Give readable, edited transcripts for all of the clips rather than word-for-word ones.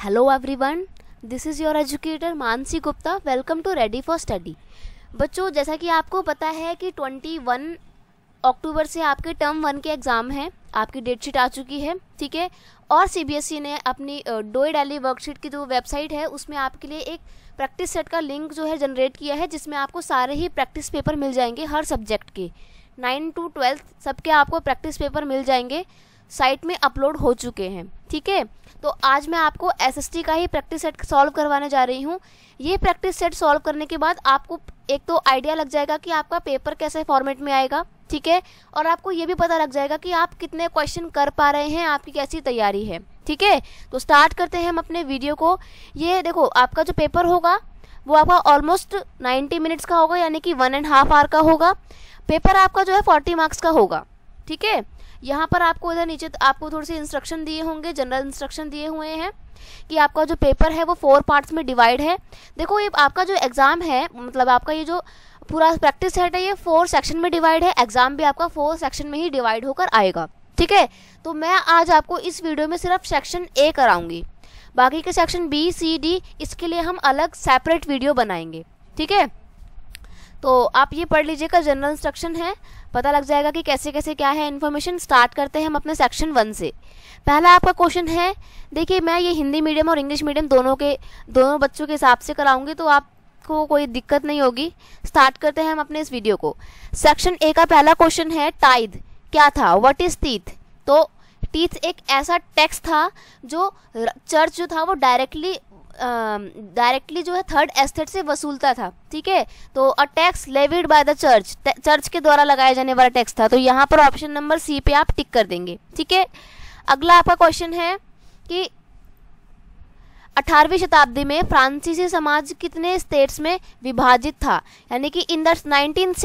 Hello everyone, this is your educator Mansi Gupta. Welcome to ready for study. बच्चों, जैसा कि आपको पता है कि 21 अक्टूबर से आपके टर्म 1 के एग्ज़ाम हैं। आपकी डेट शीट आ चुकी है, ठीक है। और सीबीएसई ने अपनी डोई डेली वर्कशीट की जो वेबसाइट है उसमें आपके लिए एक प्रैक्टिस सेट का लिंक जो है जनरेट किया है, जिसमें आपको सारे ही प्रैक्टिस पेपर मिल जाएंगे हर सब्जेक्ट के। 9 to 12 सबके आपको प्रैक्टिस पेपर मिल जाएंगे, साइट में अपलोड हो चुके हैं, ठीक है। तो आज मैं आपको एसएसटी का ही प्रैक्टिस सेट सॉल्व करवाने जा रही हूँ। ये प्रैक्टिस सेट सॉल्व करने के बाद आपको एक तो आइडिया लग जाएगा कि आपका पेपर कैसे फॉर्मेट में आएगा, ठीक है। और आपको ये भी पता लग जाएगा कि आप कितने क्वेश्चन कर पा रहे हैं, आपकी कैसी तैयारी है, ठीक है। तो स्टार्ट करते हैं हम अपने वीडियो को। ये देखो, आपका जो पेपर होगा वो आपका ऑलमोस्ट 90 मिनट्स का होगा, यानी कि 1.5 आवर का होगा। पेपर आपका जो है 40 मार्क्स का होगा, ठीक है। यहाँ पर आपको इधर नीचे आपको थोड़े से इंस्ट्रक्शन दिए होंगे, जनरल इंस्ट्रक्शन दिए हुए हैं कि आपका जो पेपर है वो 4 पार्ट्स में डिवाइड है। देखो, ये आपका जो एग्ज़ाम है, मतलब आपका ये जो पूरा प्रैक्टिस सेट है, ये 4 सेक्शन में डिवाइड है। एग्ज़ाम भी आपका 4 सेक्शन में ही डिवाइड होकर आएगा, ठीक है। तो मैं आज आपको इस वीडियो में सिर्फ सेक्शन ए कराऊंगी, बाकी के सेक्शन बी सी डी इसके लिए हम अलग सेपरेट वीडियो बनाएंगे, ठीक है। तो आप ये पढ़ लीजिएगा, जनरल इंस्ट्रक्शन है, पता लग जाएगा कि कैसे कैसे क्या है इन्फॉर्मेशन। स्टार्ट करते हैं हम अपने सेक्शन 1 से। पहला आपका क्वेश्चन है, देखिए मैं ये हिंदी मीडियम और इंग्लिश मीडियम दोनों बच्चों के हिसाब से कराऊंगी, तो आपको कोई दिक्कत नहीं होगी। स्टार्ट करते हैं हम अपने इस वीडियो को। सेक्शन ए का पहला क्वेश्चन है, टाइद क्या था, व्हाट इज टीथ। तो टीथ एक ऐसा टैक्स था जो चर्च जो था वो डायरेक्टली जो है थर्ड एस्टेट से वसूलता था, ठीक है। तो a tax levied by the church के द्वारा लगाया जाने वाला टैक्स था। तो यहाँ पर ऑप्शन नंबर सी पे आप टिक कर देंगे, ठीक है। अगला आपका क्वेश्चन है कि 18वीं शताब्दी में फ्रांसीसी समाज कितने स्टेट्स में विभाजित था, यानी कि in the 18th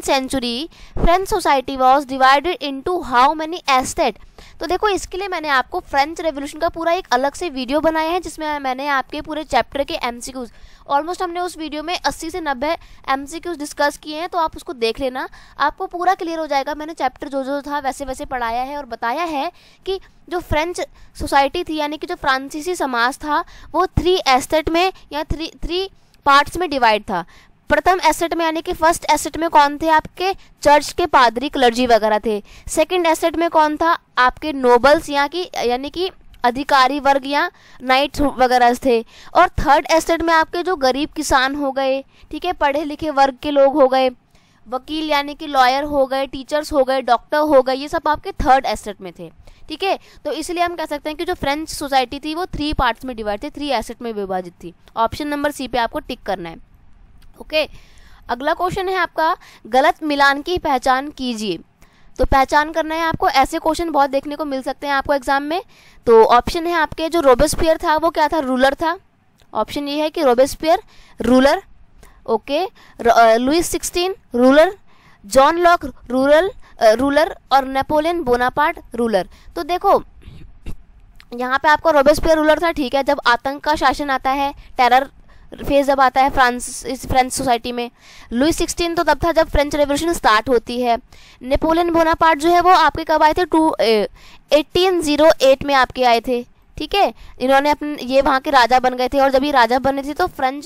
century French society was divided into how many estate. तो देखो, इसके लिए मैंने आपको फ्रेंच रेवोल्यूशन का पूरा एक अलग से वीडियो बनाया है, जिसमें मैंने आपके पूरे चैप्टर के एमसीक्यूज, ऑलमोस्ट हमने उस वीडियो में 80 से 90 एमसीक्यूज डिस्कस किए हैं। तो आप उसको देख लेना, आपको पूरा क्लियर हो जाएगा। मैंने चैप्टर जो था वैसे वैसे पढ़ाया है और बताया है कि जो फ्रेंच सोसाइटी थी, यानी कि जो फ्रांसीसी समाज था, वो 3 एस्टेट में या 3 पार्ट्स में डिवाइड था। प्रथम एसेट में, यानी कि फर्स्ट एसेट में कौन थे, आपके चर्च के पादरी, क्लर्जी वगैरह थे। सेकंड एसेट में कौन था, आपके नोबल्स यानी कि अधिकारी वर्ग या नाइट्स वगैरह थे। और थर्ड एसेट में आपके जो गरीब किसान हो गए, ठीक है, पढ़े लिखे वर्ग के लोग हो गए, वकील यानी कि लॉयर हो गए, टीचर्स हो गए, डॉक्टर हो गए, ये सब आपके थर्ड एसेट में थे, ठीक है। तो इसलिए हम कह सकते हैं कि जो फ्रेंच सोसाइटी थी वो 3 पार्ट्स में डिवाइड थी, 3 एसेट में विभाजित थी। ऑप्शन नंबर सी पे आपको टिक करना है, ओके। अगला क्वेश्चन है आपका, गलत मिलान की पहचान कीजिए। तो पहचान करना है आपको, ऐसे क्वेश्चन बहुत देखने को मिल सकते हैं आपको एग्जाम में। तो ऑप्शन है आपके, जो रोबेस्पियर था वो क्या था, रूलर था। ऑप्शन ये है कि Robespierre ruler, okay. Louis 16 ruler, John Locke ruler और नेपोलियन बोनापार्ट रूलर। तो देखो, यहाँ पे आपका रोबेस्पियर रूलर था, ठीक है। जब आतंक का शासन आता है, टेरर फेज जब आता है फ्रेंच सोसाइटी में। लुइस 16 तो तब था जब फ्रेंच रेवोल्यूशन स्टार्ट होती है। नेपोलियन बोनापार्ट जो है वो आपके कब आए थे, 1808 में आपके आए थे, ठीक है। इन्होंने ये वहाँ के राजा बन गए थे। और जब ये राजा बने थे तो फ्रेंच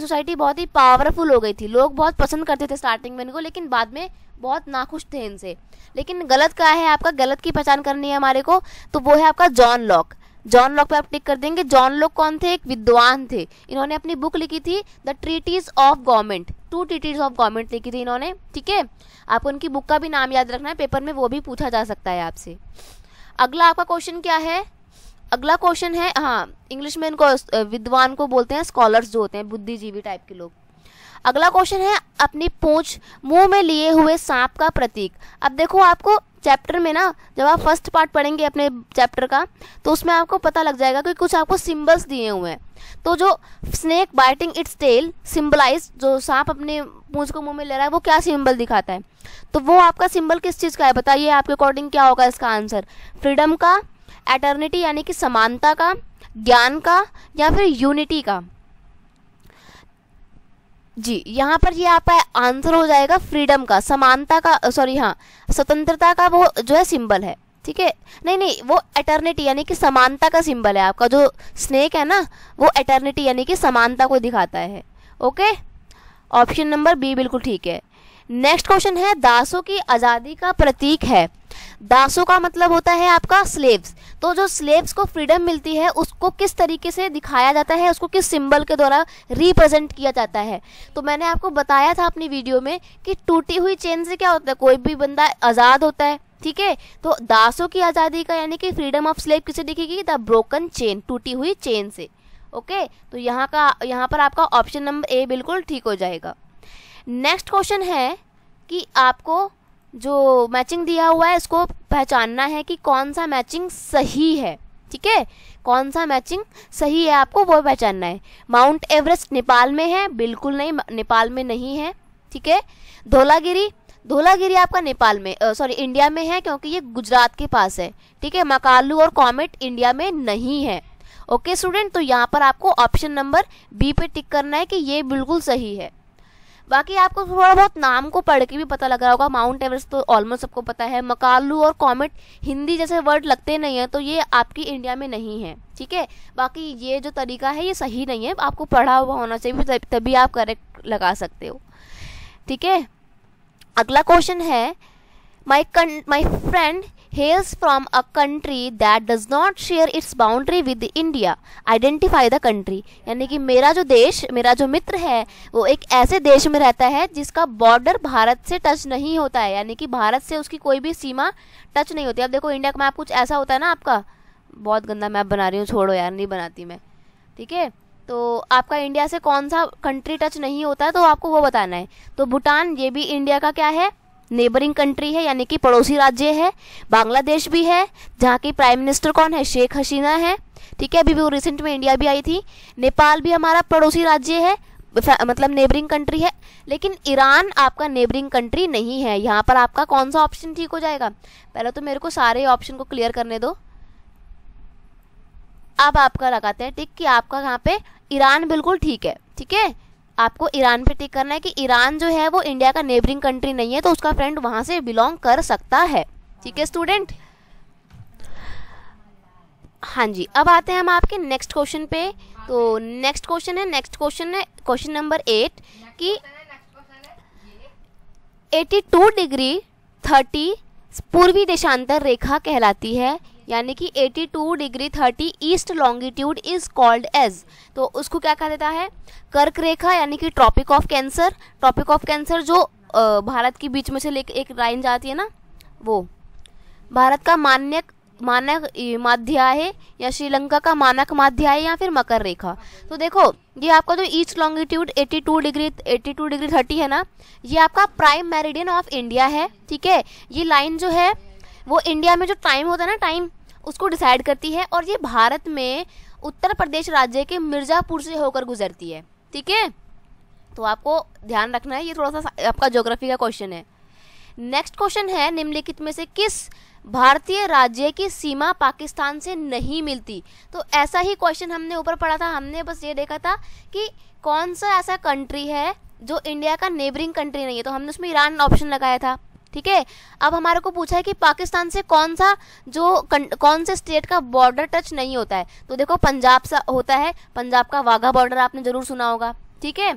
सोसाइटी बहुत ही पावरफुल हो गई थी। लोग बहुत पसंद करते थे स्टार्टिंग में इनको, लेकिन बाद में बहुत नाखुश थे इनसे। लेकिन गलत क्या है आपका, गलत की पहचान करनी है हमारे को, तो वो है आपका जॉन लॉक। जॉन लॉक पे आप टिक कर देंगे। जॉन लॉक कौन थे, एक विद्वान थे। इन्होंने अपनी बुक लिखी थी the treatise of government, 2 treatise of government लिखी थी इन्होंने, ठीक है। आपको उनकी बुक का भी नाम याद रखना है, पेपर में वो भी पूछा जा सकता है आपसे। अगला आपका क्वेश्चन क्या है, अगला क्वेश्चन है, हाँ, इंग्लिश में इनको विद्वान को बोलते हैं, स्कॉलर्स जो होते हैं, बुद्धिजीवी टाइप के लोग। अगला क्वेश्चन है, अपनी पूंछ मुंह में लिए हुए सांप का प्रतीक। अब देखो, आपको चैप्टर में ना, जब आप फर्स्ट पार्ट पढ़ेंगे अपने चैप्टर का, तो उसमें आपको पता लग जाएगा कि कुछ आपको सिंबल्स दिए हुए हैं। तो जो snake biting its tail symbolise, जो सांप अपने पूंछ को मुंह में ले रहा है, वो क्या सिंबल दिखाता है। तो वो आपका सिंबल किस चीज़ का है, बताइए आपके अकॉर्डिंग क्या होगा इसका आंसर। फ्रीडम का, एटर्निटी यानी कि समानता का, ज्ञान का, या फिर यूनिटी का। जी, यहाँ पर ये आपका आंसर हो जाएगा फ्रीडम का, समानता का, सॉरी हाँ, स्वतंत्रता का वो जो है सिंबल है, ठीक है, नहीं नहीं, वो एटर्निटी यानी कि समानता का सिंबल है। आपका जो स्नेक है ना, वो एटर्निटी यानी कि समानता को दिखाता है। ओके, ऑप्शन नंबर बी बिल्कुल ठीक है। नेक्स्ट क्वेश्चन है, दासों की आज़ादी का प्रतीक है। दासों का मतलब होता है आपका स्लेव्स। तो जो स्लेव्स को फ्रीडम मिलती है उसको किस तरीके से दिखाया जाता है, उसको किस सिंबल के द्वारा रिप्रेजेंट किया जाता है। तो मैंने आपको बताया था अपनी वीडियो में कि टूटी हुई चेन से क्या होता है, कोई भी बंदा आज़ाद होता है। ठीक है, तो दासों की आज़ादी का यानी कि फ्रीडम ऑफ स्लेव किसे दिखेगी, द ब्रोकन चेन, टूटी हुई चेन से। ओके, तो यहाँ पर आपका ऑप्शन नंबर ए बिल्कुल ठीक हो जाएगा। नेक्स्ट क्वेश्चन है कि आपको जो मैचिंग दिया हुआ है इसको पहचानना है कि कौन सा मैचिंग सही है। ठीक है, कौन सा मैचिंग सही है आपको वो पहचानना है। माउंट एवरेस्ट नेपाल में है, बिल्कुल नहीं, नेपाल में नहीं है। ठीक है, धौलागिरी आपका नेपाल में सॉरी इंडिया में है, क्योंकि ये गुजरात के पास है। ठीक है, मकालू और कॉमेट इंडिया में नहीं है। ओके स्टूडेंट, तो यहाँ पर आपको ऑप्शन नंबर बी पे टिक करना है कि ये बिल्कुल सही है। बाकी आपको थोड़ा बहुत नाम को पढ़ के भी पता लग रहा होगा। माउंट एवरेस्ट तो ऑलमोस्ट सबको पता है, मकालू और कॉमेट हिंदी जैसे वर्ड लगते नहीं है, तो ये आपकी इंडिया में नहीं है। ठीक है, बाकी ये जो तरीका है ये सही नहीं है, आपको पढ़ा हुआ होना चाहिए, तभी आप करेक्ट लगा सकते हो। ठीक है, अगला क्वेश्चन है, my friend hails from a country that does not share its boundary with India. Identify the country. यानी कि मेरा जो मित्र है वो एक ऐसे देश में रहता है जिसका बॉर्डर भारत से टच नहीं होता है, यानी कि भारत से उसकी कोई भी सीमा टच नहीं होती। अब देखो इंडिया का मैप कुछ ऐसा होता है ना, आपका बहुत गंदा मैप बना रही हूँ, छोड़ो यार, नहीं बनाती मैं। ठीक है, तो आपका इंडिया से कौन सा कंट्री टच नहीं होता है तो आपको वो बताना है। तो भूटान, ये भी इंडिया का क्या है, नेबरिंग कंट्री है, यानी कि पड़ोसी राज्य है। बांग्लादेश भी है, जहाँ की प्राइम मिनिस्टर कौन है, शेख हसीना है। ठीक है, अभी भी वो रिसेंट में इंडिया भी आई थी। नेपाल भी हमारा पड़ोसी राज्य है, मतलब नेबरिंग कंट्री है। लेकिन ईरान आपका नेबरिंग कंट्री नहीं है। यहाँ पर आपका कौन सा ऑप्शन ठीक हो जाएगा, पहले तो मेरे को सारे ऑप्शन को क्लियर करने दो। अब आपका लगाते हैं टिक कि आपका यहाँ पे ईरान बिल्कुल ठीक है। ठीक है, आपको ईरान पे टिक करना है कि ईरान जो है वो इंडिया का नेबरिंग कंट्री नहीं है, तो उसका फ्रेंड वहां से बिलोंग कर सकता है। ठीक है स्टूडेंट, हाँ जी। अब आते हैं हम आपके नेक्स्ट क्वेश्चन पे। तो नेक्स्ट क्वेश्चन है क्वेश्चन नंबर 8 कि 82 डिग्री 30 पूर्वी देशांतर रेखा कहलाती है, यानी कि 82 degree 30 east longitude is called as. तो उसको क्या कहा जाता है, कर्क रेखा, यानी कि Tropic of Cancer. Tropic of Cancer जो भारत के बीच में से लेकर एक लाइन जाती है ना, वो भारत का मानक माध्याय है, या श्रीलंका का मानक माध्याय, या फिर मकर रेखा। तो देखो ये आपका जो ईस्ट लॉन्गिट्यूड 82 डिग्री 30 है ना, ये आपका प्राइम मेरिडियन ऑफ इंडिया है। ठीक है, ये लाइन जो है वो इंडिया में जो टाइम होता है ना, टाइम उसको डिसाइड करती है, और ये भारत में उत्तर प्रदेश राज्य के मिर्जापुर से होकर गुजरती है। ठीक है, तो आपको ध्यान रखना है, ये थोड़ा सा आपका ज्योग्राफी का क्वेश्चन है। नेक्स्ट क्वेश्चन है, निम्नलिखित में से किस भारतीय राज्य की सीमा पाकिस्तान से नहीं मिलती। तो ऐसा ही क्वेश्चन हमने ऊपर पढ़ा था, हमने बस ये देखा था कि कौन सा ऐसा कंट्री है जो इंडिया का नेबरिंग कंट्री नहीं है, तो हमने उसमें ईरान ऑप्शन लगाया था। ठीक है, अब हमारे को पूछा है कि पाकिस्तान से कौन से स्टेट का बॉर्डर टच नहीं होता है। तो देखो पंजाब सा होता है, पंजाब का वाघा बॉर्डर आपने जरूर सुना होगा। ठीक है,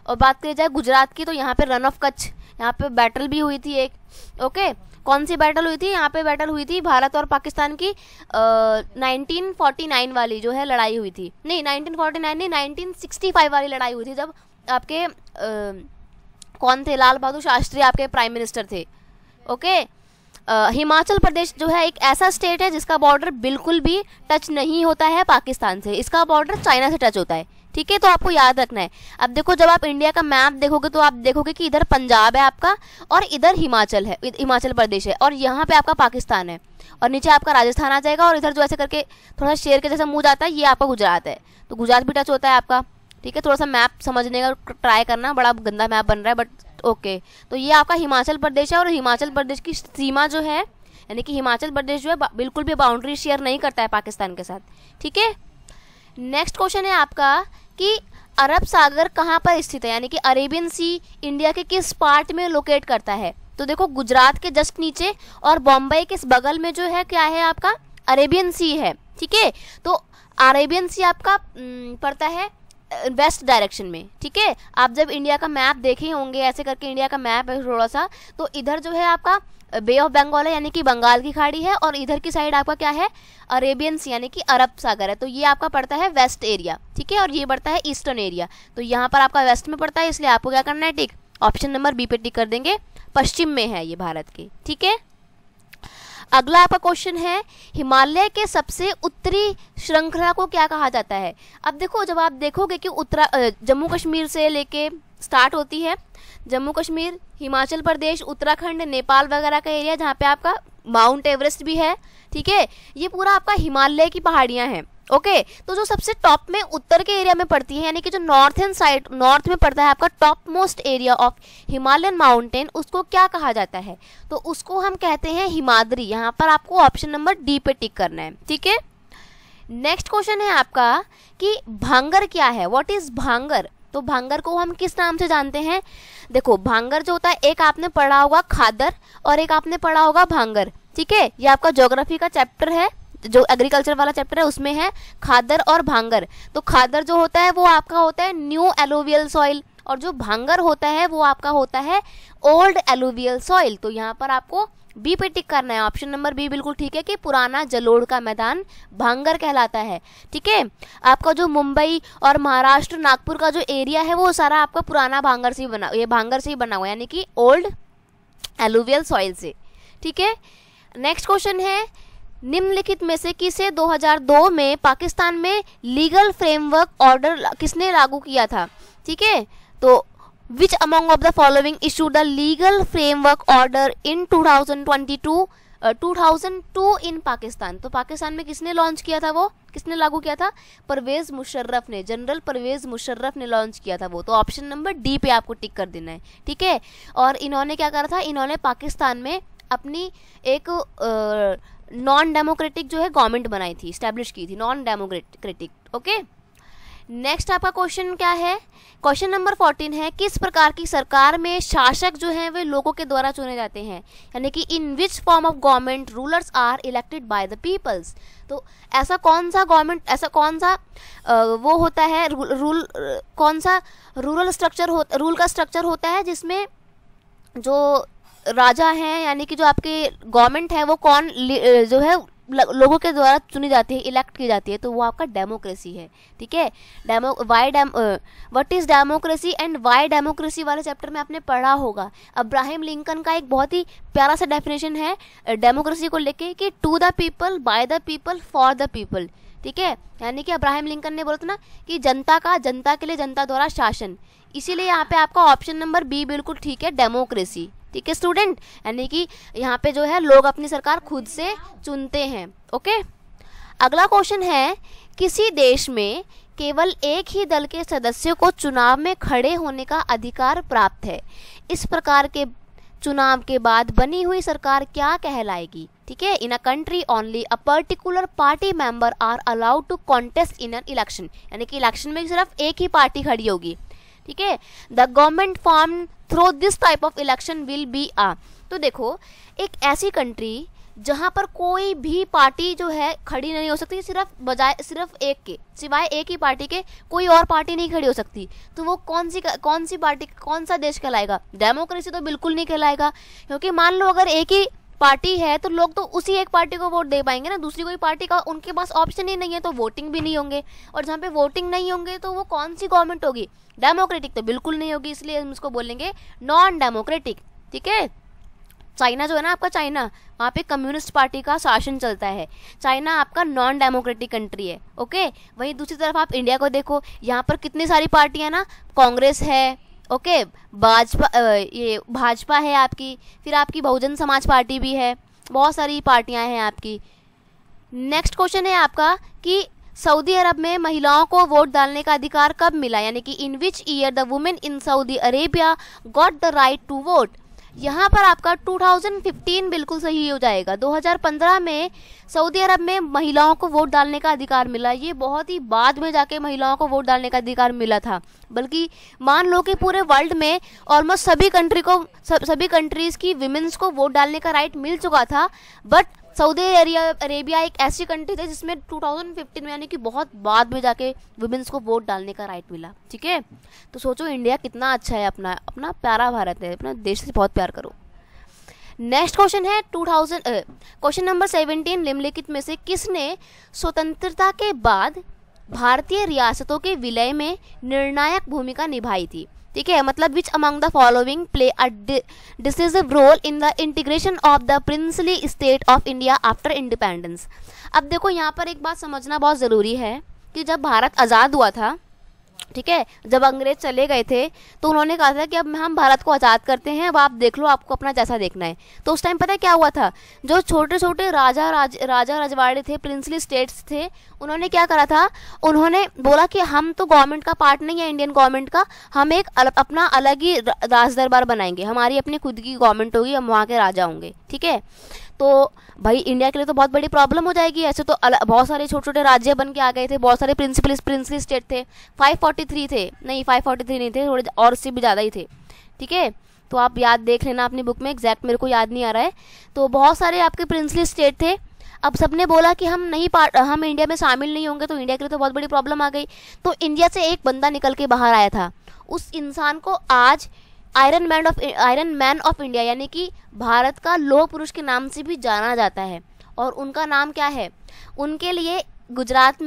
और बात करी जाए गुजरात की, तो यहाँ पे रन ऑफ कच्छ, यहाँ पे बैटल भी हुई थी एक। ओके, कौन सी बैटल हुई थी, यहाँ पे बैटल हुई थी भारत और पाकिस्तान की 1949 वाली जो है लड़ाई हुई थी। नहीं 1949 नहीं, 1965 वाली लड़ाई हुई थी, जब आपके कौन थे, लाल बहादुर शास्त्री आपके प्राइम मिनिस्टर थे। ओके, हिमाचल प्रदेश जो है एक ऐसा स्टेट है जिसका बॉर्डर बिल्कुल भी टच नहीं होता है पाकिस्तान से, इसका बॉर्डर चाइना से टच होता है। ठीक है, तो आपको याद रखना है। अब देखो जब आप इंडिया का मैप देखोगे तो आप देखोगे कि इधर पंजाब है आपका, और इधर हिमाचल प्रदेश है, और यहाँ पे आपका पाकिस्तान है, और नीचे आपका राजस्थान आ जाएगा, और इधर जो ऐसे करके थोड़ा शेर के जैसा मुंह जाता है, ये आपका गुजरात है। तो गुजरात भी टच होता है आपका। ठीक है, थोड़ा सा मैप समझने का ट्राई करना, बड़ा गंदा मैप बन रहा है बट ओके। तो ये आपका हिमाचल प्रदेश है, और हिमाचल प्रदेश की सीमा जो है, यानी कि हिमाचल प्रदेश जो है बिल्कुल भी बाउंड्री शेयर नहीं करता है पाकिस्तान के साथ। ठीक है, नेक्स्ट क्वेश्चन है आपका कि अरब सागर कहाँ पर स्थित है, यानी कि अरेबियन सी इंडिया के किस पार्ट में लोकेट करता है। तो देखो गुजरात के जस्ट नीचे और बॉम्बे के इस बगल में जो है क्या है आपका अरेबियन सी है, ठीक है। तो अरेबियन सी आपका पड़ता है वेस्ट डायरेक्शन में, ठीक है। आप जब इंडिया का मैप देखे होंगे, ऐसे करके इंडिया का मैप है थोड़ा सा, तो इधर जो है आपका बे ऑफ बंगाल है यानी कि बंगाल की खाड़ी है, और इधर की साइड आपका क्या है अरेबियन सी यानी कि अरब सागर है। तो ये आपका पड़ता है वेस्ट एरिया, ठीक है, और ये पड़ता है ईस्टर्न एरिया। तो यहाँ पर आपका वेस्ट में पड़ता है, इसलिए आपको क्या करना है टिक, ऑप्शन नंबर बी पे टिक कर देंगे, पश्चिम में है ये भारत के, ठीक है। अगला आपका क्वेश्चन है हिमालय के सबसे उत्तरी श्रृंखला को क्या कहा जाता है। अब देखो जब आप देखोगे कि जम्मू कश्मीर से लेके स्टार्ट होती है, जम्मू कश्मीर, हिमाचल प्रदेश, उत्तराखंड, नेपाल वगैरह का एरिया जहाँ पे आपका माउंट एवरेस्ट भी है, ठीक है, ये पूरा आपका हिमालय की पहाड़ियाँ हैं, ओके। तो जो सबसे टॉप में उत्तर के एरिया में पड़ती है यानी कि जो नॉर्थन साइड नॉर्थ में पड़ता है आपका top most area of Himalayan mountain, उसको क्या कहा जाता है, तो उसको हम कहते हैं हिमाद्री। यहाँ पर आपको ऑप्शन नंबर डी पे टिक करना है, ठीक है। नेक्स्ट क्वेश्चन है आपका कि भांगर क्या है, व्हाट इज भांगर। तो भांगर को हम किस नाम से जानते हैं, देखो भांगर जो होता है, एक आपने पढ़ा होगा खादर और एक आपने पढ़ा होगा भांगर, ठीक है। ये आपका ज्योग्राफी का चैप्टर है, जो एग्रीकल्चर वाला चैप्टर है, उसमें है खादर और भांगर। तो खादर जो होता है वो आपका होता है न्यू एलुवियल सॉइल, और जो भांगर होता है वो आपका होता है ओल्ड एलुवियल सॉइल। तो यहाँ पर आपको बी पे टिक करना है, ऑप्शन नंबर बी बिल्कुल ठीक है कि पुराना जलोढ़ का मैदान भांगर कहलाता है, ठीक है। आपका जो मुंबई और महाराष्ट्र नागपुर का जो एरिया है वो सारा आपका पुराना भांगर से ही बना, ये भांगर से ही बना हुआ है यानी कि ओल्ड एलुवियल सॉइल से, ठीक है। नेक्स्ट क्वेश्चन है निम्नलिखित में से किसे 2002 में पाकिस्तान में लीगल फ्रेमवर्क ऑर्डर किसने लागू किया था, ठीक है। तो which among of the following issued the legal framework order in 2002 इन पाकिस्तान। तो पाकिस्तान में किसने लॉन्च किया था, वो किसने लागू किया था, परवेज मुशर्रफ ने, जनरल परवेज मुशर्रफ ने लॉन्च किया था वो। तो ऑप्शन नंबर डी पे आपको टिक कर देना है, ठीक है। और इन्होंने क्या करा था, इन्होंने पाकिस्तान में अपनी एक नॉन डेमोक्रेटिक जो है गवर्नमेंट बनाई थी, स्टैब्लिश की थी, नॉन डेमोक्रेटिक, ओके। नेक्स्ट आपका क्वेश्चन क्या है, क्वेश्चन नंबर 14 है किस प्रकार की सरकार में शासक जो हैं वे लोगों के द्वारा चुने जाते हैं, यानी कि in which form of government rulers are elected by the peoples. तो ऐसा कौन सा गवर्नमेंट, ऐसा कौन सा वो होता है कौन सा रूल का स्ट्रक्चर होता है जिसमें जो राजा हैं यानी कि जो आपके गवर्नमेंट है वो कौन जो है लोगों के द्वारा चुनी जाती है, इलेक्ट की जाती है, तो वो आपका डेमोक्रेसी है, ठीक है। What is democracy and Y democracy वाले चैप्टर में आपने पढ़ा होगा। अब्राहम लिंकन का एक बहुत ही प्यारा सा डेफिनेशन है डेमोक्रेसी को लेके कि to the people, by the people, for the people, ठीक है। यानी कि अब्राहम लिंकन ने बोला था ना कि जनता के लिए जनता द्वारा शासन, इसीलिए यहाँ पे आपका ऑप्शन नंबर बी बिल्कुल ठीक है, डेमोक्रेसी, ठीक है स्टूडेंट। यानी कि यहाँ पे जो है लोग अपनी सरकार खुद से चुनते हैं, ओके। अगला क्वेश्चन है किसी देश में केवल एक ही दल के सदस्यों को चुनाव में खड़े होने का अधिकार प्राप्त है, इस प्रकार के चुनाव के बाद बनी हुई सरकार क्या कहलाएगी, ठीक है। In a country only a particular party member are allowed to contest in an election, यानी कि इलेक्शन में सिर्फ एक ही पार्टी खड़ी होगी, ठीक है। The government form through this type of election will be आ। तो देखो एक ऐसी कंट्री जहां पर कोई भी पार्टी जो है खड़ी नहीं हो सकती, सिर्फ एक के सिवाय एक ही पार्टी के कोई और पार्टी नहीं खड़ी हो सकती, तो वो कौन सी पार्टी, कौन सा देश कहलाएगा, डेमोक्रेसी तो बिल्कुल नहीं कहलाएगा। क्योंकि मान लो अगर एक ही पार्टी है तो लोग तो उसी एक पार्टी को वोट दे पाएंगे ना, दूसरी कोई पार्टी का उनके पास ऑप्शन ही नहीं है, तो वोटिंग भी नहीं होंगे, और जहाँ पे वोटिंग नहीं होंगे तो वो कौन सी गवर्नमेंट होगी, डेमोक्रेटिक तो बिल्कुल नहीं होगी, इसलिए हम इसको बोलेंगे नॉन डेमोक्रेटिक, ठीक है। चाइना जो है ना आपका, चाइना वहाँ पे कम्युनिस्ट पार्टी का शासन चलता है, चाइना आपका नॉन डेमोक्रेटिक कंट्री है, ओके। वहीं दूसरी तरफ आप इंडिया को देखो, यहाँ पर कितनी सारी पार्टियाँ ना, कांग्रेस है, ओके, भाजपा है आपकी, फिर आपकी बहुजन समाज पार्टी भी है, बहुत सारी पार्टियां हैं आपकी। नेक्स्ट क्वेश्चन है आपका कि सऊदी अरब में महिलाओं को वोट डालने का अधिकार कब मिला, यानी कि in which year the women in Saudi Arabia got the right to vote. यहाँ पर आपका 2015 बिल्कुल सही हो जाएगा। 2015 में सऊदी अरब में महिलाओं को वोट डालने का अधिकार मिला। ये बहुत ही बाद में जाके महिलाओं को वोट डालने का अधिकार मिला था, बल्कि मान लो कि पूरे वर्ल्ड में ऑलमोस्ट सभी कंट्रीज की विमेंस को वोट डालने का राइट मिल चुका था, बट सऊदी अरेबिया एक ऐसी कंट्री थी जिसमें 2015 में यानी कि बहुत बाद में जाके वुमेन्स को वोट डालने का राइट मिला। ठीक है, तो सोचो इंडिया कितना अच्छा है, अपना प्यारा भारत है, अपना देश से बहुत प्यार करो। नेक्स्ट क्वेश्चन है क्वेश्चन नंबर 17, निम्नलिखित में से किसने स्वतंत्रता के बाद भारतीय रियासतों के विलय में निर्णायक भूमिका निभाई थी? ठीक है, मतलब which among the following play a decisive role in the integration of the princely state of India after independence. अब देखो यहाँ पर एक बात समझना बहुत ज़रूरी है कि जब भारत आज़ाद हुआ था, ठीक है, जब अंग्रेज चले गए थे तो उन्होंने कहा था कि अब हम भारत को आज़ाद करते हैं, अब आप देख लो, आपको अपना जैसा देखना है। तो उस टाइम पता है क्या हुआ था, जो छोटे छोटे राजा रजवाड़े थे, प्रिंसली स्टेट्स थे, उन्होंने क्या करा था, उन्होंने बोला कि हम तो गवर्नमेंट का पार्ट नहीं है, इंडियन गवर्नमेंट का, हम एक अपना अलग ही राज दरबार बनाएंगे, हमारी अपनी खुद की गवर्नमेंट होगी, हम वहाँ के राजा होंगे। ठीक है, तो भाई इंडिया के लिए तो बहुत बड़ी प्रॉब्लम हो जाएगी। ऐसे तो बहुत सारे छोटे छोटे राज्य बन के आ गए थे, बहुत सारे प्रिंसली स्टेट थे, 543 थे, नहीं 543 नहीं थे, थोड़े और से भी ज़्यादा ही थे। ठीक है, तो आप याद देख लेना अपनी बुक में, एग्जैक्ट मेरे को याद नहीं आ रहा है। तो बहुत सारे आपके प्रिंसली स्टेट थे। अब सबने बोला कि हम इंडिया में शामिल नहीं होंगे, तो इंडिया के लिए तो बहुत बड़ी प्रॉब्लम आ गई। तो इंडिया से एक बंदा निकल के बाहर आया था, उस इंसान को आज आयरन मैन ऑफ इंडिया यानी कि भारत का लौह पुरुष के नाम से भी जाना जाता है। और उनका नाम क्या है, उनके लिए गुजरात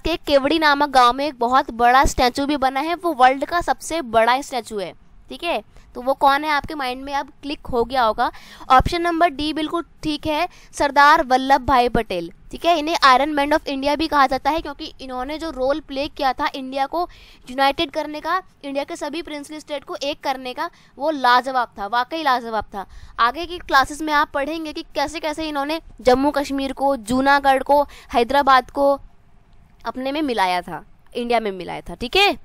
के केवड़ी नामक गांव में एक बहुत बड़ा स्टैचू भी बना है, वो वर्ल्ड का सबसे बड़ा स्टैचू है। ठीक है, तो वो कौन है आपके माइंड में अब क्लिक हो गया होगा। ऑप्शन नंबर डी बिल्कुल ठीक है, सरदार वल्लभ भाई पटेल। ठीक है, इन्हें आयरन मैन ऑफ इंडिया भी कहा जाता है क्योंकि इन्होंने जो रोल प्ले किया था इंडिया को यूनाइटेड करने का, इंडिया के सभी प्रिंसली स्टेट को एक करने का, वो लाजवाब था, वाकई लाजवाब था। आगे की क्लासेस में आप पढ़ेंगे कि कैसे कैसे इन्होंने जम्मू कश्मीर को, जूनागढ़ को, हैदराबाद को अपने में मिलाया था, इंडिया में मिलाया था। ठीक है,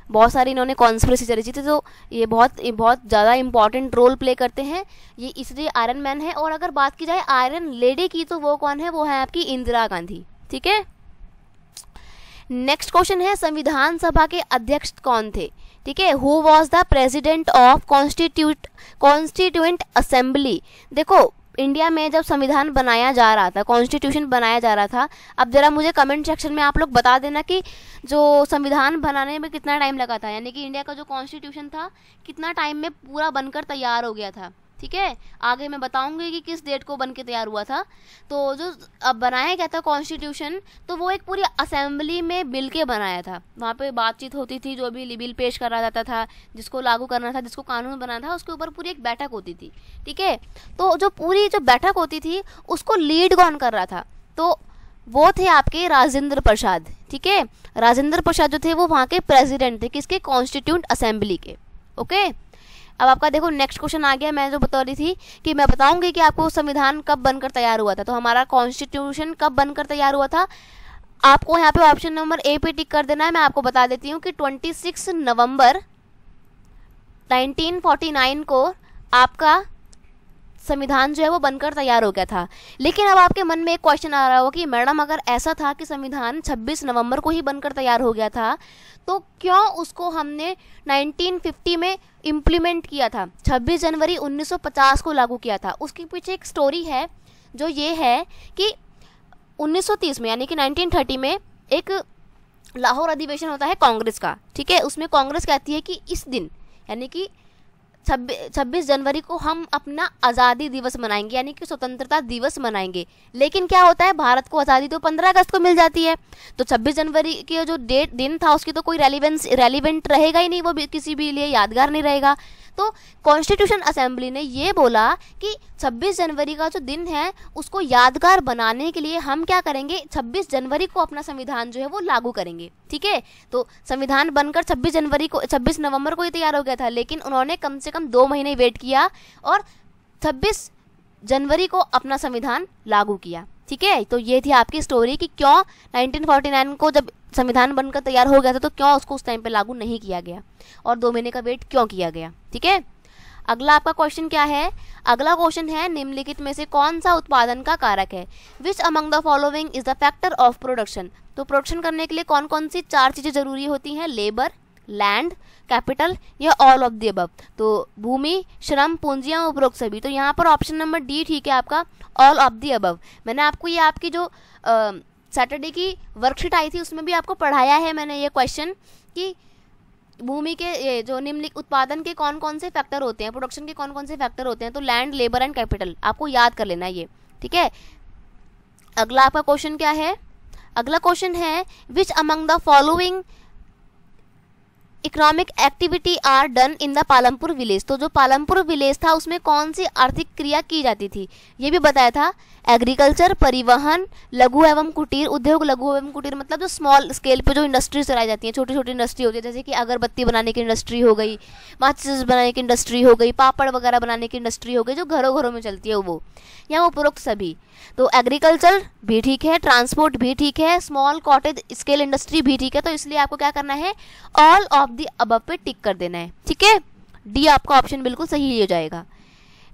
बहुत सारी इन्होंने कॉन्स्पिरेसी रची थी, तो ये बहुत ज़्यादा इंपॉर्टेंट रोल प्ले करते हैं, ये इसलिए आयरन मैन है। और अगर बात की जाए आयरन लेडी की, तो वो कौन है, वो है आपकी इंदिरा गांधी। ठीक है, नेक्स्ट क्वेश्चन है, संविधान सभा के अध्यक्ष कौन थे? ठीक है, who was the president of constituent assembly. देखो इंडिया में जब संविधान बनाया जा रहा था, कॉन्स्टिट्यूशन बनाया जा रहा था, अब जरा मुझे कमेंट सेक्शन में आप लोग बता देना कि जो संविधान बनाने में कितना टाइम लगा था, यानी कि इंडिया का जो कॉन्स्टिट्यूशन था कितना टाइम में पूरा बनकर तैयार हो गया था। ठीक है, आगे मैं बताऊंगी कि किस डेट को बन के तैयार हुआ था। तो जो अब बनाया गया था कॉन्स्टिट्यूशन, तो वो एक पूरी असेंबली में मिल के बनाया था, वहाँ पे बातचीत होती थी, जो भी बिल पेश करा जाता था, जिसको लागू करना था, जिसको कानून बनाना था, उसके ऊपर पूरी एक बैठक होती थी। ठीक है, तो जो बैठक होती थी उसको लीड कौन कर रहा था, तो वो थे आपके राजेंद्र प्रसाद। ठीक है, राजेंद्र प्रसाद जो थे वो वहाँ के प्रेसिडेंट थे, किसके, कॉन्स्टिट्यूएंट असेंबली के। ओके, अब आपका देखो नेक्स्ट क्वेश्चन आ गया। मैं जो बता रही थी कि मैं बताऊंगी कि आपको संविधान कब बनकर तैयार हुआ था, तो हमारा कॉन्स्टिट्यूशन कब बनकर तैयार हुआ था। आपको यहाँ पे ऑप्शन नंबर ए पे टिक कर देना है। मैं आपको बता देती हूँ कि 26 नवंबर 1949 को आपका संविधान जो है वो बनकर तैयार हो गया था। लेकिन अब आपके मन में एक क्वेश्चन आ रहा होगा कि मैडम अगर ऐसा था कि संविधान 26 नवंबर को ही बनकर तैयार हो गया था, तो क्यों उसको हमने 1950 में इम्प्लीमेंट किया था, 26 जनवरी 1950 को लागू किया था। उसके पीछे एक स्टोरी है, जो ये है कि 1930 में यानी कि 1930 में एक लाहौर अधिवेशन होता है कांग्रेस का। ठीक है, उसमें कांग्रेस कहती है कि इस दिन यानी कि 26 जनवरी को हम अपना आज़ादी दिवस मनाएंगे, यानी कि स्वतंत्रता दिवस मनाएंगे। लेकिन क्या होता है, भारत को आज़ादी तो 15 अगस्त को मिल जाती है, तो 26 जनवरी की जो दिन था उसकी तो कोई रेलिवेंट रहेगा ही नहीं, वो भी किसी भी लिए यादगार नहीं रहेगा। तो कॉन्स्टिट्यूशन असेंबली ने ये बोला कि 26 जनवरी का जो दिन है उसको यादगार बनाने के लिए हम क्या करेंगे, 26 जनवरी को अपना संविधान जो है वो लागू करेंगे। ठीक है, तो संविधान बनकर 26 नवंबर को ही तैयार हो गया था, लेकिन उन्होंने कम से कम 2 महीने वेट किया और 26 जनवरी को अपना संविधान लागू किया। ठीक है, तो ये थी आपकी स्टोरी कि क्यों 1949 को जब संविधान बनकर तैयार हो गया था तो क्यों उसको उस टाइम पे लागू नहीं किया गया, और 2 महीने का वेट क्यों किया गया। ठीक है, अगला आपका क्वेश्चन क्या है, अगला क्वेश्चन है निम्नलिखित में से कौन सा उत्पादन का कारक है। Which among the following is the factor of production. तो प्रोडक्शन करने के लिए कौन कौन सी 4 चीजें जरूरी होती हैं, लेबर, लैंड, कैपिटल या ऑल ऑफ द अबव। तो भूमि, श्रम, पूंजियां, उपरोक्त सभी। तो यहाँ पर ऑप्शन नंबर डी ठीक है आपका, ऑल ऑफ द अबव। मैंने आपको ये आपकी जो सैटरडे की वर्कशीट आई थी उसमें भी आपको पढ़ाया है मैंने ये क्वेश्चन कि भूमि के ये जो निम्नलिखित उत्पादन के कौन कौन से फैक्टर होते हैं, प्रोडक्शन के कौन कौन से फैक्टर होते हैं। तो लैंड, लेबर एंड कैपिटल आपको याद कर लेना ये। ठीक है, अगला आपका क्वेश्चन क्या है, अगला क्वेश्चन है which among the following economic activity are done in the Palampur village. तो जो पालमपुर विलेज था उसमें कौन सी आर्थिक क्रिया की जाती थी, ये भी बताया था। एग्रीकल्चर, परिवहन, लघु एवं कुटीर उद्योग। लघु एवं कुटीर मतलब जो स्मॉल स्केल पे जो इंडस्ट्रीज चलाई जाती हैं, छोटी छोटी इंडस्ट्री होती है, जैसे कि अगरबत्ती बनाने की इंडस्ट्री हो गई, माचिस बनाने की इंडस्ट्री हो गई, पापड़ वगैरह बनाने की इंडस्ट्री हो गई, जो घरों घरों में चलती है वो, या उपरोक्त सभी। तो एग्रीकल्चर भी ठीक है, ट्रांसपोर्ट भी ठीक है, स्मॉल कॉटेज स्केल इंडस्ट्री भी ठीक है। तो इसलिए आपको क्या करना है, ऑल ऑफ द अबव पे टिक कर देना है। ठीक है, डी आपका ऑप्शन बिल्कुल सही हो जाएगा।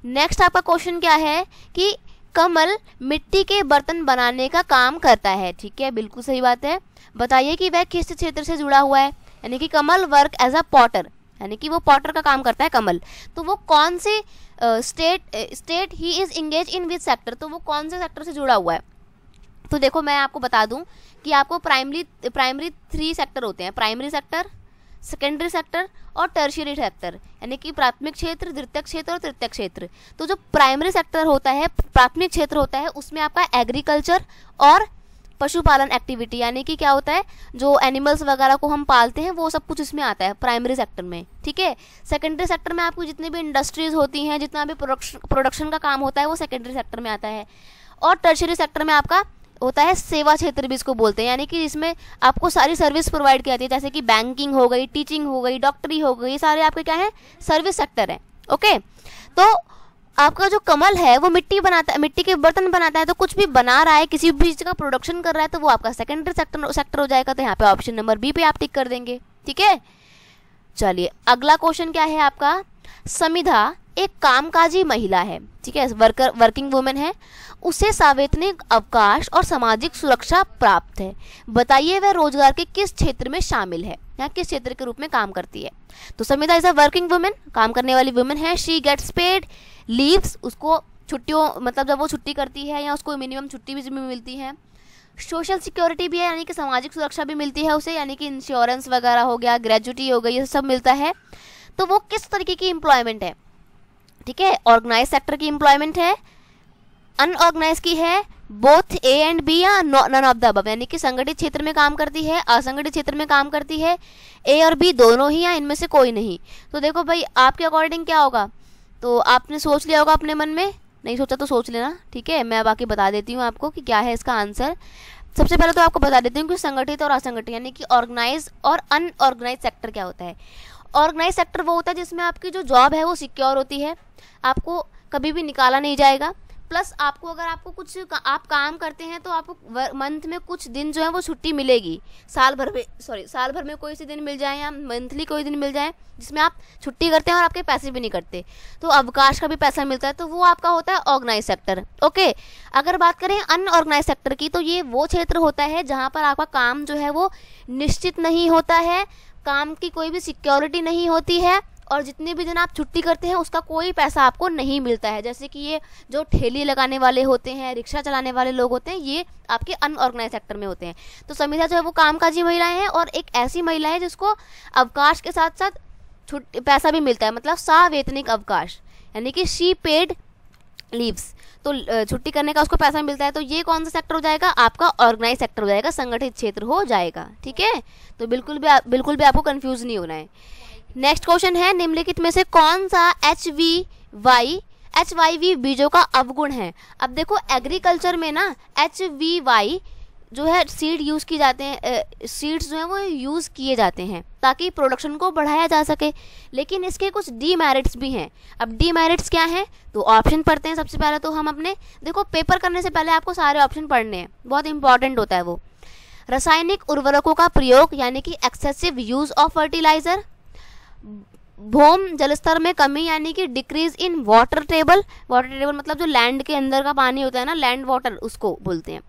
नेक्स्ट आपका क्वेश्चन क्या है कि कमल मिट्टी के बर्तन बनाने का काम करता है। ठीक है, बिल्कुल सही बात है। बताइए कि वह किस क्षेत्र से जुड़ा हुआ है, यानी कि कमल वर्क एज अ पॉटर, यानी कि वो पॉटर का काम करता है कमल। तो वो कौन से state he is engage in which sector, तो वो कौन से सेक्टर से जुड़ा हुआ है। तो देखो मैं आपको बता दूं कि आपको प्राइमरी 3 सेक्टर होते हैं, प्राइमरी सेक्टर, सेकेंडरी सेक्टर और टर्शियरी सेक्टर, यानी कि प्राथमिक क्षेत्र, द्वितीयक क्षेत्र और तृतीयक क्षेत्र। तो जो प्राइमरी सेक्टर होता है, प्राथमिक क्षेत्र होता है, उसमें आपका एग्रीकल्चर और पशुपालन एक्टिविटी, यानी कि क्या होता है जो एनिमल्स वगैरह को हम पालते हैं वो सब कुछ इसमें आता है प्राइमरी सेक्टर में। ठीक है, सेकेंडरी सेक्टर में आपको जितनी भी इंडस्ट्रीज होती हैं, जितना भी प्रोडक्शन का काम होता है वो सेकेंडरी सेक्टर में आता है। और टर्शियरी सेक्टर में आपका होता है सेवा क्षेत्र भी इसको बोलते हैं, यानी कि इसमें आपको सारी सर्विस प्रोवाइड की जाती है, जैसे कि बैंकिंग हो गई, टीचिंग हो गई, डॉक्टरी हो गई, ये सारे आपके क्या है सर्विस सेक्टर है। ओके, तो आपका जो कमल है वो मिट्टी बनाता है, मिट्टी के बर्तन बनाता है, तो कुछ भी बना रहा है, किसी भी चीज का प्रोडक्शन कर रहा है, तो वो आपका सेकेंडरी सेक्टर हो जाएगा। तो यहाँ पे ऑप्शन नंबर बी पे आप टिक कर देंगे। ठीक है, चलिए अगला क्वेश्चन क्या है आपका, समिधा एक कामकाजी महिला है। ठीक है, वर्किंग वुमेन है, उसे सावैतनिक अवकाश और सामाजिक सुरक्षा प्राप्त है। बताइए वह रोजगार के किस क्षेत्र में शामिल है, या किस क्षेत्र के रूप में काम करती है। तो समिधा इज अ वर्किंग वुमेन, काम करने वाली वुमेन है। शी गेट्स पेड लीव्स, उसको छुट्टियों मतलब जब वो छुट्टी करती है या उसको मिनिमम छुट्टी भी मिलती है। सोशल सिक्योरिटी भी है, यानी कि सामाजिक सुरक्षा भी मिलती है उसे, यानी कि इंश्योरेंस वगैरह हो गया, ग्रेजुटी हो गई, ये सब मिलता है। तो वो किस तरीके की एम्प्लॉयमेंट है, ठीक है, ऑर्गेनाइज सेक्टर की एम्प्लॉयमेंट है, अनऑर्गेनाइज की है, बोथ ए एंड बी या नन ऑफ द अबव, यानी कि संगठित क्षेत्र में काम करती है, असंगठित क्षेत्र में काम करती है, ए और बी दोनों ही या इनमें से कोई नहीं। तो देखो भाई आपके अकॉर्डिंग क्या होगा, तो आपने सोच लिया होगा अपने मन में, नहीं सोचा तो सोच लेना। ठीक है, मैं बाकी बता देती हूँ आपको कि क्या है इसका आंसर। सबसे पहले तो आपको बता देती हूँ कि संगठित और असंगठित यानी कि ऑर्गेनाइज और अनऑर्गेनाइज सेक्टर क्या होता है। ऑर्गेनाइज सेक्टर वो होता है जिसमें आपकी जो जॉब है वो सिक्योर होती है, आपको कभी भी निकाला नहीं जाएगा, प्लस आपको अगर आपको कुछ आप काम करते हैं तो आपको मंथ में कुछ दिन जो है वो छुट्टी मिलेगी, साल भर में कोई से दिन मिल जाए या मंथली कोई दिन मिल जाए जिसमें आप छुट्टी करते हैं और आपके पैसे भी नहीं कटते, तो अवकाश का भी पैसा मिलता है, तो वो आपका होता है ऑर्गेनाइज सेक्टर। ओके, अगर बात करें अनऑर्गेनाइज सेक्टर की, तो ये वो क्षेत्र होता है जहाँ पर आपका काम जो है वो निश्चित नहीं होता है, काम की कोई भी सिक्योरिटी नहीं होती है, और जितने भी दिन आप छुट्टी करते हैं उसका कोई पैसा आपको नहीं मिलता है। जैसे कि ये जो ठेली लगाने वाले होते हैं, रिक्शा चलाने वाले लोग होते हैं, ये आपके अनऑर्गेनाइज सेक्टर में होते हैं। तो समिधा जो है वो कामकाजी महिलाएं हैं और एक ऐसी महिला है जिसको अवकाश के साथ साथ पैसा भी मिलता है, मतलब सावैतनिक अवकाश, यानी कि शी पेड लीव्स, तो छुट्टी करने का उसको पैसा मिलता है। तो ये कौन सा सेक्टर हो जाएगा, आपका ऑर्गेनाइज सेक्टर हो जाएगा, संगठित क्षेत्र हो जाएगा। ठीक है, तो बिल्कुल भी आपको कंफ्यूज नहीं होना है। नेक्स्ट क्वेश्चन है, निम्नलिखित में से कौन सा HYV बीजों का अवगुण है। अब देखो एग्रीकल्चर में ना HVY जो है सीड यूज की जाते हैं, सीड्स जो है वो यूज किए जाते हैं ताकि प्रोडक्शन को बढ़ाया जा सके, लेकिन इसके कुछ डीमेरिट्स भी हैं। अब डीमेरिट्स क्या हैं, तो ऑप्शन पढ़ते हैं। सबसे पहले तो हम अपने देखो पेपर करने से पहले आपको सारे ऑप्शन पढ़ने हैं, बहुत इंपॉर्टेंट होता है वो। रासायनिक उर्वरकों का प्रयोग यानी कि excessive use of fertiliser. Bhoom जलस्तर में कमी यानी कि decrease in water table. Water table मतलब जो लैंड के अंदर का पानी होता है ना, लैंड वाटर, उसको बोलते हैं।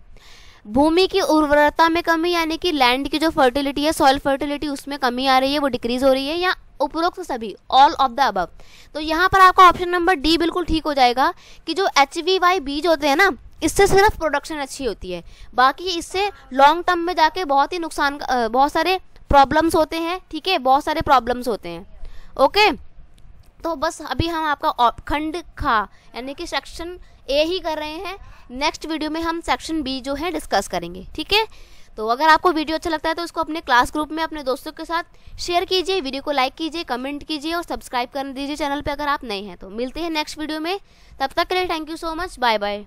भूमि की उर्वरता में कमी यानी कि लैंड की जो फर्टिलिटी है, सॉइल फर्टिलिटी, उसमें कमी आ रही है, वो डिक्रीज हो रही है, या उपरोक्त सभी, ऑल ऑफ द अबव। तो यहाँ पर आपका ऑप्शन नंबर डी बिल्कुल ठीक हो जाएगा कि जो HVY बीज होते हैं ना, इससे सिर्फ प्रोडक्शन अच्छी होती है, बाकी इससे लॉन्ग टर्म में जाके बहुत ही नुकसान, बहुत सारे प्रॉब्लम्स होते हैं। ठीक है, बहुत सारे प्रॉब्लम्स होते हैं। ओके, तो बस अभी हम आपका खंड खा यानी कि सेक्शन ए ही कर रहे हैं। नेक्स्ट वीडियो में हम सेक्शन बी जो है डिस्कस करेंगे। ठीक है, तो अगर आपको वीडियो अच्छा लगता है तो इसको अपने क्लास ग्रुप में अपने दोस्तों के साथ शेयर कीजिए, वीडियो को लाइक कीजिए, कमेंट कीजिए और सब्सक्राइब कर दीजिए चैनल पे अगर आप नए हैं तो। मिलते हैं नेक्स्ट वीडियो में, तब तक के लिए thank you so much, bye bye.